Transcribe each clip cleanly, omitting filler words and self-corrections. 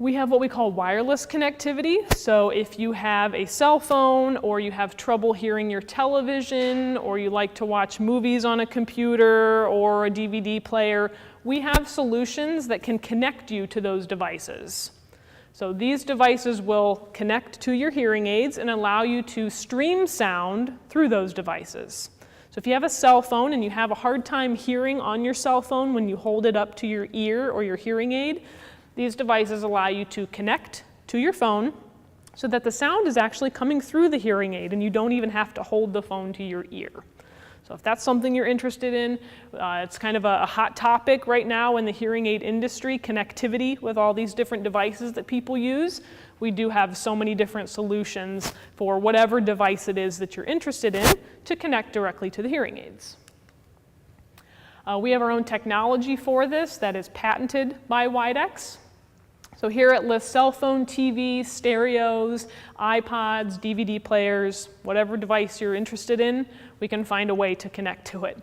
We have what we call wireless connectivity. So if you have a cell phone, or you have trouble hearing your television, or you like to watch movies on a computer or a DVD player, we have solutions that can connect you to those devices. So these devices will connect to your hearing aids and allow you to stream sound through those devices. So if you have a cell phone and you have a hard time hearing on your cell phone when you hold it up to your ear or your hearing aid, these devices allow you to connect to your phone so that the sound is actually coming through the hearing aid and you don't even have to hold the phone to your ear. So if that's something you're interested in, it's kind of a hot topic right now in the hearing aid industry, connectivity with all these different devices that people use. We do have so many different solutions for whatever device it is that you're interested in to connect directly to the hearing aids. We have our own technology for this that is patented by Widex. So here it lists cell phone, TV, stereos, iPods, DVD players, whatever device you're interested in, we can find a way to connect to it.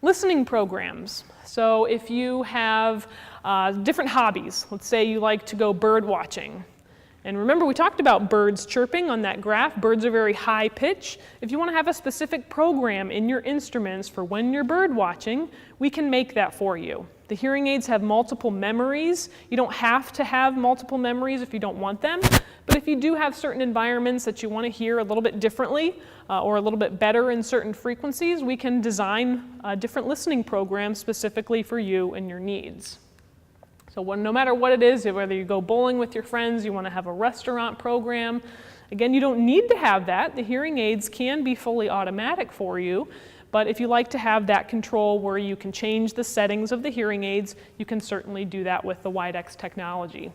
Listening programs. So if you have different hobbies, let's say you like to go bird watching. And remember, we talked about birds chirping on that graph. Birds are very high pitch. If you want to have a specific program in your instruments for when you're bird watching, we can make that for you. The hearing aids have multiple memories. You don't have to have multiple memories if you don't want them. But if you do have certain environments that you want to hear a little bit differently or a little bit better in certain frequencies, we can design different listening programs specifically for you and your needs. So no matter what it is, whether you go bowling with your friends, you want to have a restaurant program, again, you don't need to have that. The hearing aids can be fully automatic for you, but if you like to have that control where you can change the settings of the hearing aids, you can certainly do that with the Widex technology.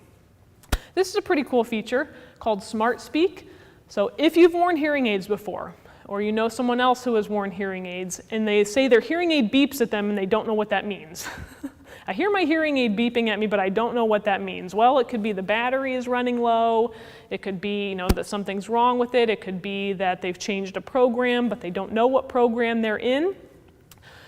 This is a pretty cool feature called Smart Speak. So if you've worn hearing aids before, or you know someone else who has worn hearing aids, and they say their hearing aid beeps at them and they don't know what that means. I hear my hearing aid beeping at me, but I don't know what that means. Well, it could be the battery is running low. It could be, that something's wrong with it. It could be that they've changed a program, but they don't know what program they're in.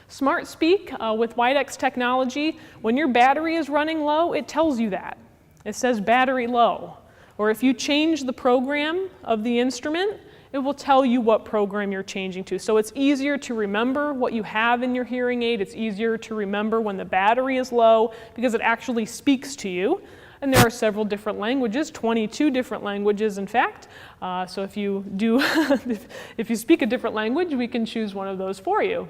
Smart Speak with Widex technology, when your battery is running low, it tells you that. It says battery low. Or if you change the program of the instrument, it will tell you what program you're changing to. So it's easier to remember what you have in your hearing aid. It's easier to remember when the battery is low because it actually speaks to you. And there are several different languages, 22 different languages in fact. So if you if you speak a different language, we can choose one of those for you.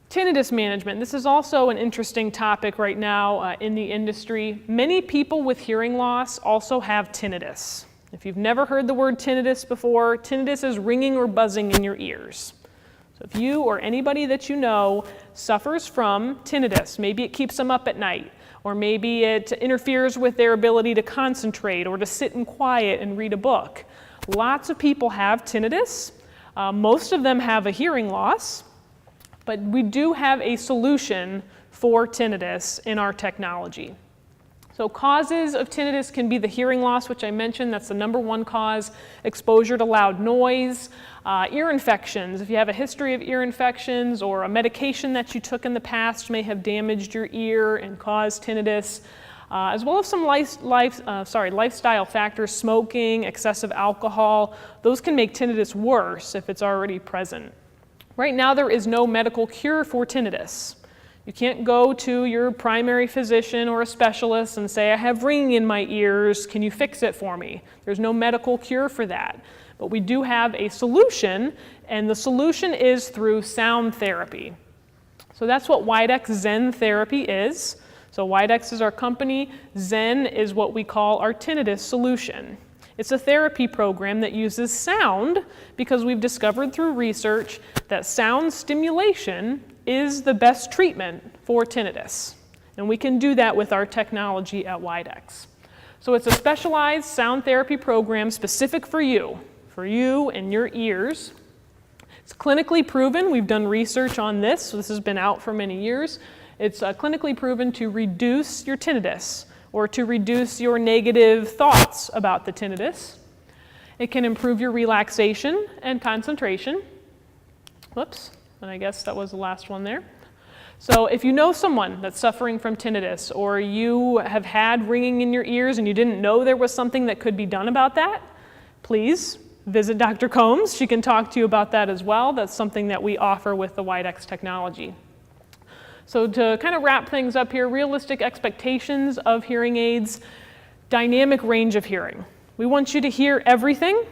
Tinnitus management. This is also an interesting topic right now in the industry. Many people with hearing loss also have tinnitus. If you've never heard the word tinnitus before, tinnitus is ringing or buzzing in your ears. So if you or anybody that you know suffers from tinnitus, maybe it keeps them up at night, or maybe it interferes with their ability to concentrate or to sit in quiet and read a book. Lots of people have tinnitus. Most of them have a hearing loss, but we do have a solution for tinnitus in our technology. So causes of tinnitus can be the hearing loss, which I mentioned, that's the #1 cause, exposure to loud noise, ear infections. If you have a history of ear infections or a medication that you took in the past may have damaged your ear and caused tinnitus, as well as some lifestyle factors, smoking, excessive alcohol. Those can make tinnitus worse if it's already present. Right now, there is no medical cure for tinnitus. You can't go to your primary physician or a specialist and say, I have ringing in my ears, can you fix it for me? There's no medical cure for that. But we do have a solution, and the solution is through sound therapy. So that's what Widex Zen therapy is. So Widex is our company. Zen is what we call our tinnitus solution. It's a therapy program that uses sound because we've discovered through research that sound stimulation is the best treatment for tinnitus. And we can do that with our technology at Widex. So it's a specialized sound therapy program specific for you and your ears. It's clinically proven. We've done research on this, so this has been out for many years. It's clinically proven to reduce your tinnitus or to reduce your negative thoughts about the tinnitus. It can improve your relaxation and concentration. Whoops. And I guess that was the last one there. So if you know someone that's suffering from tinnitus, or you have had ringing in your ears and you didn't know there was something that could be done about that, please visit Dr. Combs. She can talk to you about that as well. That's something that we offer with the Widex technology. So to kind of wrap things up here, realistic expectations of hearing aids, dynamic range of hearing. We want you to hear everything.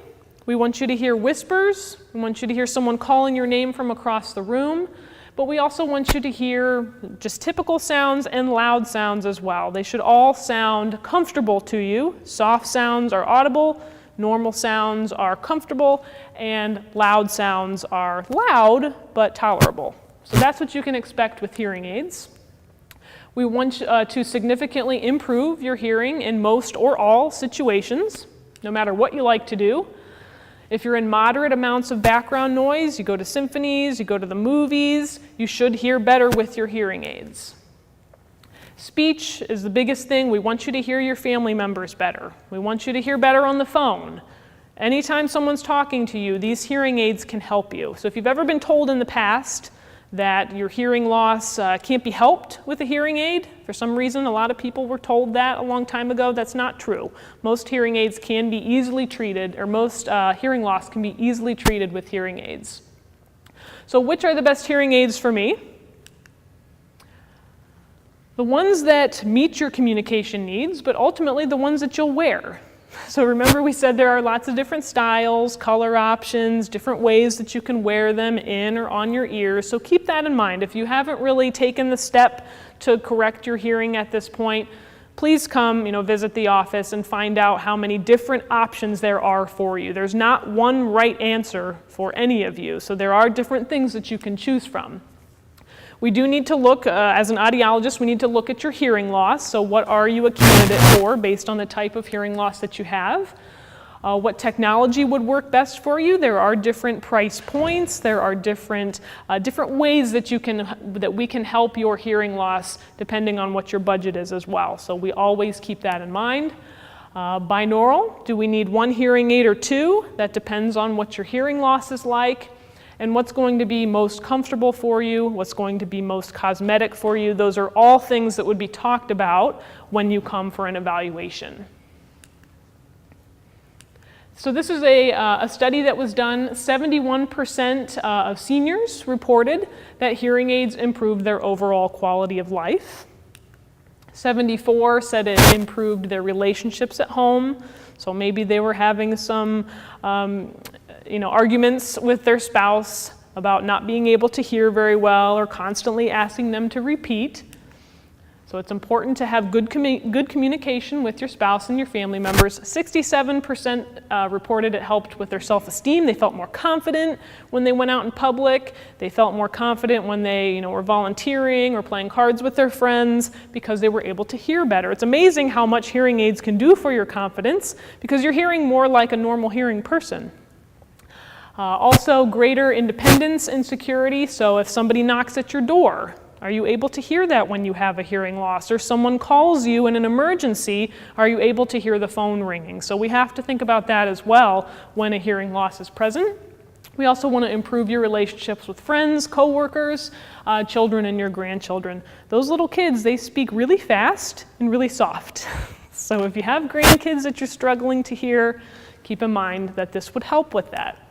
We want you to hear whispers. We want you to hear someone calling your name from across the room. But we also want you to hear just typical sounds and loud sounds as well. They should all sound comfortable to you. Soft sounds are audible, normal sounds are comfortable, and loud sounds are loud but tolerable. So that's what you can expect with hearing aids. We want to significantly improve your hearing in most or all situations, no matter what you like to do. If you're in moderate amounts of background noise, you go to symphonies, you go to the movies, you should hear better with your hearing aids. Speech is the biggest thing. We want you to hear your family members better. We want you to hear better on the phone. Anytime someone's talking to you, these hearing aids can help you. So if you've ever been told in the past that your hearing loss can't be helped with a hearing aid, for some reason a lot of people were told that a long time ago, that's not true. Most hearing aids can be easily treated, or most hearing loss can be easily treated with hearing aids. So which are the best hearing aids for me? The ones that meet your communication needs, but ultimately the ones that you'll wear. So remember, we said there are lots of different styles, color options, different ways that you can wear them in or on your ears. So keep that in mind. If you haven't really taken the step to correct your hearing at this point, please come, visit the office and find out how many different options there are for you. There's not one right answer for any of you, so there are different things that you can choose from. We do need to look, as an audiologist, we need to look at your hearing loss. So what are you a candidate for based on the type of hearing loss that you have? What technology would work best for you? There are different price points. There are different ways that we can help your hearing loss depending on what your budget is as well. So we always keep that in mind. Binaural, do we need one hearing aid or two? That depends on what your hearing loss is like. And what's going to be most comfortable for you, what's going to be most cosmetic for you. Those are all things that would be talked about when you come for an evaluation. So this is a study that was done. 71% of seniors reported that hearing aids improved their overall quality of life. 74% said it improved their relationships at home. So maybe they were having some arguments with their spouse about not being able to hear very well or constantly asking them to repeat. So it's important to have good communication with your spouse and your family members. 67% reported it helped with their self-esteem. They felt more confident when they went out in public. They felt more confident when they were volunteering or playing cards with their friends because they were able to hear better. It's amazing how much hearing aids can do for your confidence because you're hearing more like a normal hearing person. Also, greater independence and security. So if somebody knocks at your door, are you able to hear that when you have a hearing loss? Or someone calls you in an emergency, are you able to hear the phone ringing? So we have to think about that as well when a hearing loss is present. We also want to improve your relationships with friends, coworkers, children, and your grandchildren. Those little kids, they speak really fast and really soft. So if you have grandkids that you're struggling to hear, keep in mind that this would help with that.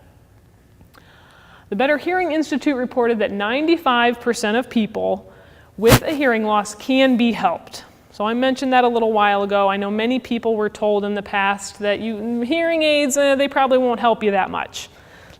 The Better Hearing Institute reported that 95% of people with a hearing loss can be helped. So I mentioned that a little while ago. I know many people were told in the past that hearing aids, they probably won't help you that much.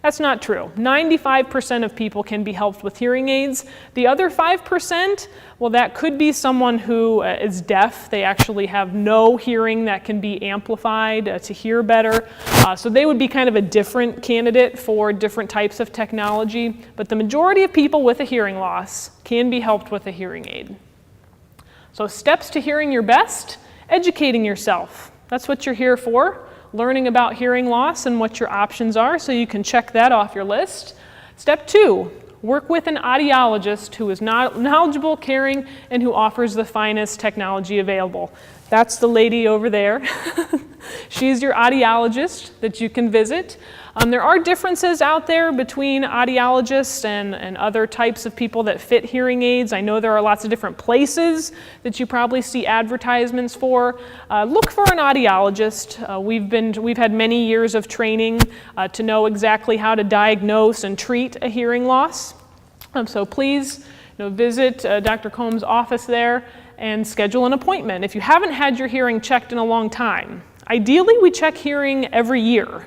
That's not true. 95% of people can be helped with hearing aids. The other 5%, well, that could be someone who is deaf. They actually have no hearing that can be amplified to hear better. So they would be kind of a different candidate for different types of technology. But the majority of people with a hearing loss can be helped with a hearing aid. So steps to hearing your best, educating yourself. That's what you're here for. Learning about hearing loss and what your options are, so you can check that off your list. Step 2, work with an audiologist who is knowledgeable, caring, and who offers the finest technology available. That's the lady over there. She's your audiologist that you can visit. There are differences out there between audiologists and other types of people that fit hearing aids. I know there are lots of different places that you probably see advertisements for. Look for an audiologist. We've had many years of training to know exactly how to diagnose and treat a hearing loss. So please visit Dr. Combs' office there and schedule an appointment if you haven't had your hearing checked in a long time. Ideally, we check hearing every year.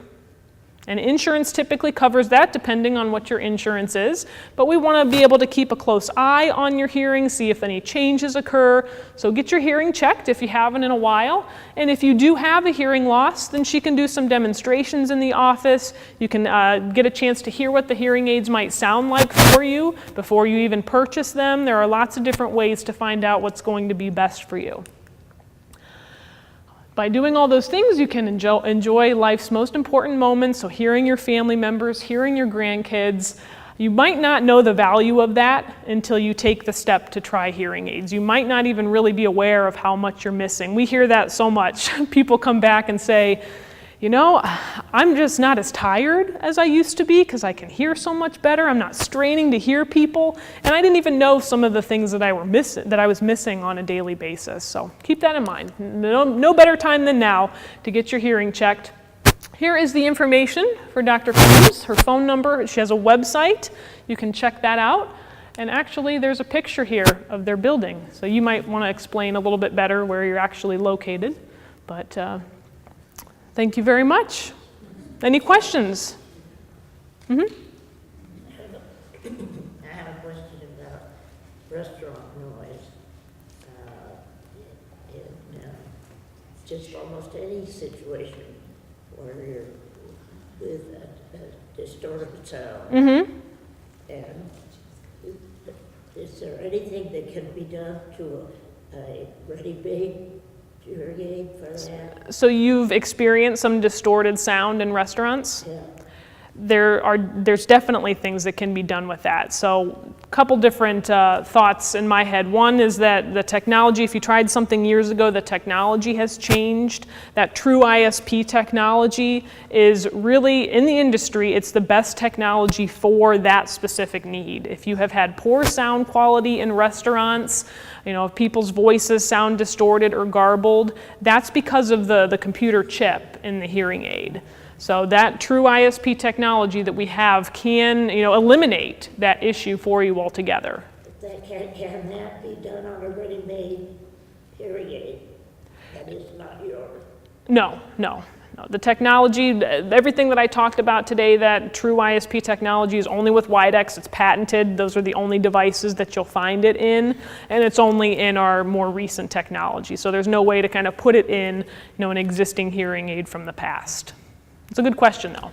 And insurance typically covers that depending on what your insurance is, but we want to be able to keep a close eye on your hearing, see if any changes occur. So get your hearing checked if you haven't in a while. And if you do have a hearing loss, then she can do some demonstrations in the office. You can get a chance to hear what the hearing aids might sound like for you before you even purchase them. There are lots of different ways to find out what's going to be best for you. By doing all those things, you can enjoy life's most important moments, so hearing your family members, hearing your grandkids. You might not know the value of that until you take the step to try hearing aids. You might not even really be aware of how much you're missing. We hear that so much. People come back and say, I'm just not as tired as I used to be because I can hear so much better. I'm not straining to hear people, and I didn't even know some of the things that I was missing on a daily basis. So keep that in mind. No better time than now to get your hearing checked. Here is the information for Dr. Combs, her phone number. She has a website. You can check that out. And actually, there's a picture here of their building. So you might want to explain a little bit better where you're actually located. But thank you very much. Any questions? Mm-hmm. I have a question about restaurant noise. Just almost any situation where you're with a distorted sound. Mm-hmm. And is there anything that can be done to a really big hearing aid for that? So you've experienced some distorted sound in restaurants? Yeah. There's definitely things that can be done with that. So a couple different thoughts in my head. One is that the technology, if you tried something years ago, the technology has changed. That true ISP technology is really, in the industry, it's the best technology for that specific need. If you have had poor sound quality in restaurants, if people's voices sound distorted or garbled, that's because of the computer chip in the hearing aid. So that true ISP technology that we have can, eliminate that issue for you altogether. Can that be done on a ready-made hearing aid that is not yours? No. The technology, everything that I talked about today, that true ISP technology is only with Widex. It's patented. Those are the only devices that you'll find it in, and it's only in our more recent technology. So there's no way to kind of put it in, an existing hearing aid from the past. It's a good question, though.